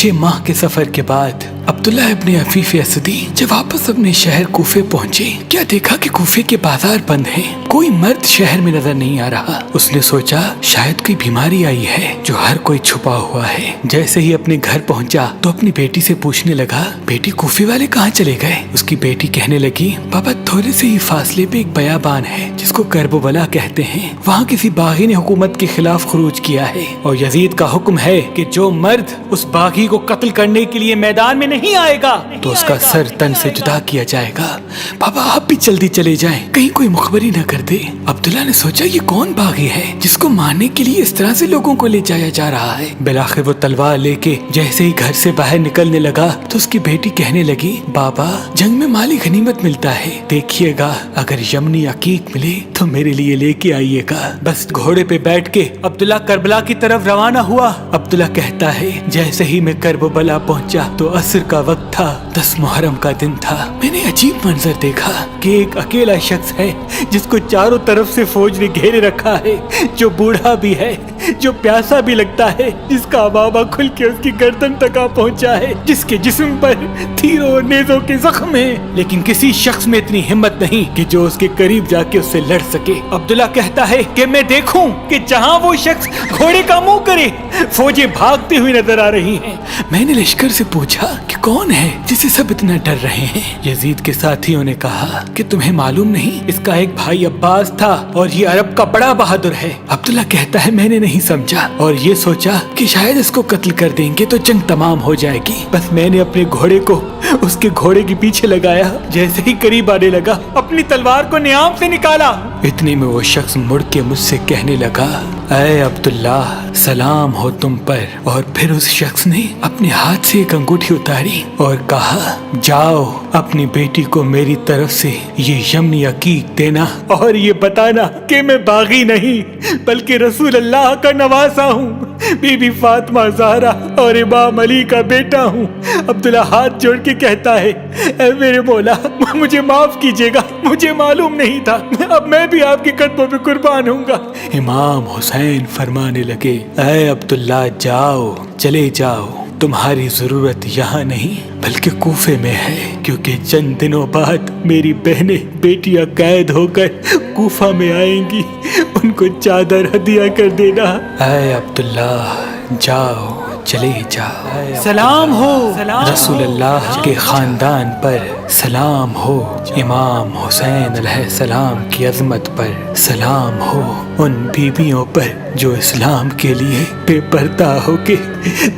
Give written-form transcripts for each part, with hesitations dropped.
6 ماہ کے سفر کے بعد عبداللہ ابن عفیف اسدی جب واپس اپنے شہر کوفے پہنچے، کیا دیکھا کہ کوفے کے بازار بند ہیں، کوئی مرد شہر میں نظر نہیں آ رہا۔ اس نے سوچا شاید کوئی بیماری آئی ہے جو ہر کوئی چھپا ہوا ہے۔ جیسے ہی اپنے گھر پہنچا تو اپنی بیٹی سے پوچھنے لگا، بیٹی کوفے والے کہاں چلے گئے؟ اس کی بیٹی کہنے لگی، بابا تھوڑے سے ہی فاصلے پہ ایک بیابان ہے جس کو کربلا کہتے ہیں، وہاں کسی باغی نے حکومت کے خلاف خروج کیا ہے اور یزید کا حکم ہے کہ جو مرد اس باغی کو قتل کرنے کے لیے میدان میں نہیں آئے گا تو اس کا سر تن سے جدا کیا جائے گا۔ بابا آپ بھی جلدی چلے جائیں، کہیں کوئی مخبری نہ کر دے۔ عبداللہ نے سوچا یہ کون باغی ہے جس کو مارنے کے لیے اس طرح سے لوگوں کو لے جایا جا رہا ہے۔ بالآخر وہ تلوار لے کے جیسے ہی گھر سے باہر نکلنے لگا تو اس کی بیٹی کہنے لگی، بابا جنگ میں مالی غنیمت ملتا ہے، دیکھیے گا اگر یمنی عقیق ملے تو میرے لیے لے کے آئیے گا۔ بس گھوڑے پہ بیٹھ کے عبداللہ کربلا کی طرف روانہ ہوا۔ عبداللہ کہتا ہے جیسے ہی میں کربلا پہنچا تو عصر کا وقت تھا، 10 محرم کا دن تھا۔ میں نے عجیب منظر دیکھا کہ ایک اکیلا شخص ہے جس کو چاروں طرف سے فوج نے گھیرے رکھا ہے، جو بوڑھا بھی ہے، جو پیاسا بھی لگتا ہے، جس کا بابا کھل کے اس کی گردن تک آ پہنچا ہے، جس کے جسم پر تیروں اور نیزوں کے زخم ہیں، لیکن کسی شخص میں اتنی ہمت نہیں کہ جو اس کے قریب جا کے اس سے لڑ سکے۔ عبداللہ کہتا ہے کہ میں دیکھوں کہ جہاں وہ شخص گھوڑے کا منہ کرے فوجیں بھاگتی ہوئی نظر آ رہی ہیں۔ میں نے لشکر سے پوچھا کہ کون ہے جسے سب اتنا ڈر رہے ہیں؟ یزید کے ساتھیوں نے کہا کہ تمہیں معلوم نہیں، اس کا ایک بھائی عباس تھا اور یہ عرب کا بڑا بہادر ہے۔ عبداللہ کہتا ہے میں نے نہیں سمجھا اور یہ سوچا کہ شاید اس کو قتل کر دیں گے تو جنگ تمام ہو جائے گی۔ بس میں نے اپنے گھوڑے کو اس کے گھوڑے کے پیچھے لگایا، جیسے ہی قریب آنے لگا اپنی تلوار کو نیام سے نکالا۔ اتنے میں وہ شخص مڑ کے مجھ سے کہنے لگا، اے عبداللہ سلام ہو تم پر۔ اور پھر اس شخص نے اپنے ہاتھ سے ایک انگوٹھی اتاری اور کہا، جاؤ اپنی بیٹی کو میری طرف سے یہ یمنی عقیق دینا اور یہ بتانا کہ میں باغی نہیں بلکہ رسول اللہ کا نواسا ہوں، بی بی فاطمہ زہرا اور امام علی کا بیٹا ہوں۔ عبداللہ ہاتھ جوڑ کے کہتا ہے، اے میرے مولا مجھے معاف کیجیے گا، مجھے معلوم نہیں تھا، اب میں بھی آپ کے قدموں پہ قربان ہوں گا۔ امام حسین فرمانے لگے، اے عبداللہ جاؤ، چلے جاؤ، تمہاری ضرورت یہاں نہیں بلکہ کوفے میں ہے، کیونکہ چند دنوں بعد میری بہنیں بیٹیاں قید ہو کر کوفہ میں آئیں گی، ان کو چادر ہدیہ کر دینا۔ اے عبداللہ جاؤ، چلے جاؤ۔ سلام ہو رسول اللہ کے خاندان پر، سلام ہو امام حسین علیہ السلام کی عظمت پر، سلام ہو ان بیویوں پر جو اسلام کے لیے بے پردہ ہو کے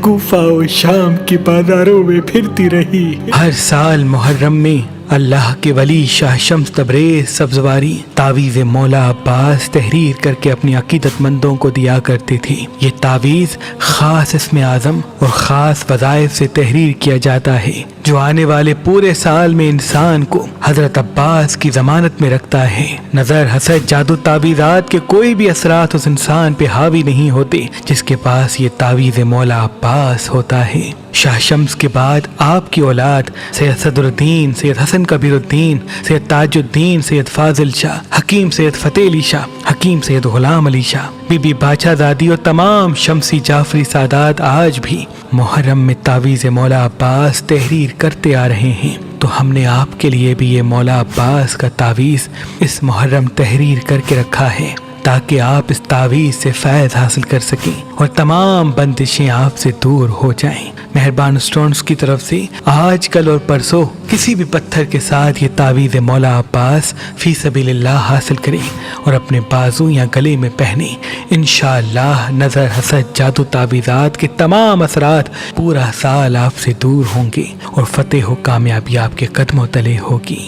کوفہ و شام کے بازاروں میں پھرتی رہی۔ ہر سال محرم میں اللہ کے ولی شاہ شمس تبریز سبزواری تعویذ مولا عباس تحریر کر کے اپنی عقیدت مندوں کو دیا کرتے تھے۔ یہ تعویذ خاص اسم اعظم اور خاص وظائف سے تحریر کیا جاتا ہے جو آنے والے پورے سال میں انسان کو حضرت عباس کی ضمانت میں رکھتا ہے۔ نظر حسد جادو تعویذات کے کوئی بھی اثرات اس انسان پہ حاوی نہیں ہوتے جس کے پاس یہ تعویذ مولا عباس ہوتا ہے۔ شاہ شمس کے بعد آپ کی اولاد سید صدر الدین، سید حسن کبیر الدین، سید تاج الدین، سید فاضل شاہ، حکیم سید فتح علی شاہ، حکیم سید غلام علی شاہ، بی بی باچا زادی اور تمام شمسی جعفری سادات آج بھی محرم میں تعویذ مولا عباس تحریر کرتے آ رہے ہیں۔ تو ہم نے آپ کے لیے بھی یہ مولا عباس کا تعویذ اس محرم تحریر کر کے رکھا ہے تاکہ آپ اس تعویذ سے فیض حاصل کر سکیں اور تمام بندشیں آپ سے دور ہو جائیں۔ مہربان اسٹونز کی طرف سے آج کل اور پرسوں کسی بھی پتھر کے ساتھ یہ تعویذ مولا عباس فی سبیل اللہ حاصل کریں اور اپنے بازو یا گلے میں پہنیں۔ انشاءاللہ نظر حسد جادو تعویذات کے تمام اثرات پورا سال آپ سے دور ہوں گے اور فتح و کامیابی آپ کے قدموں تلے ہوگی۔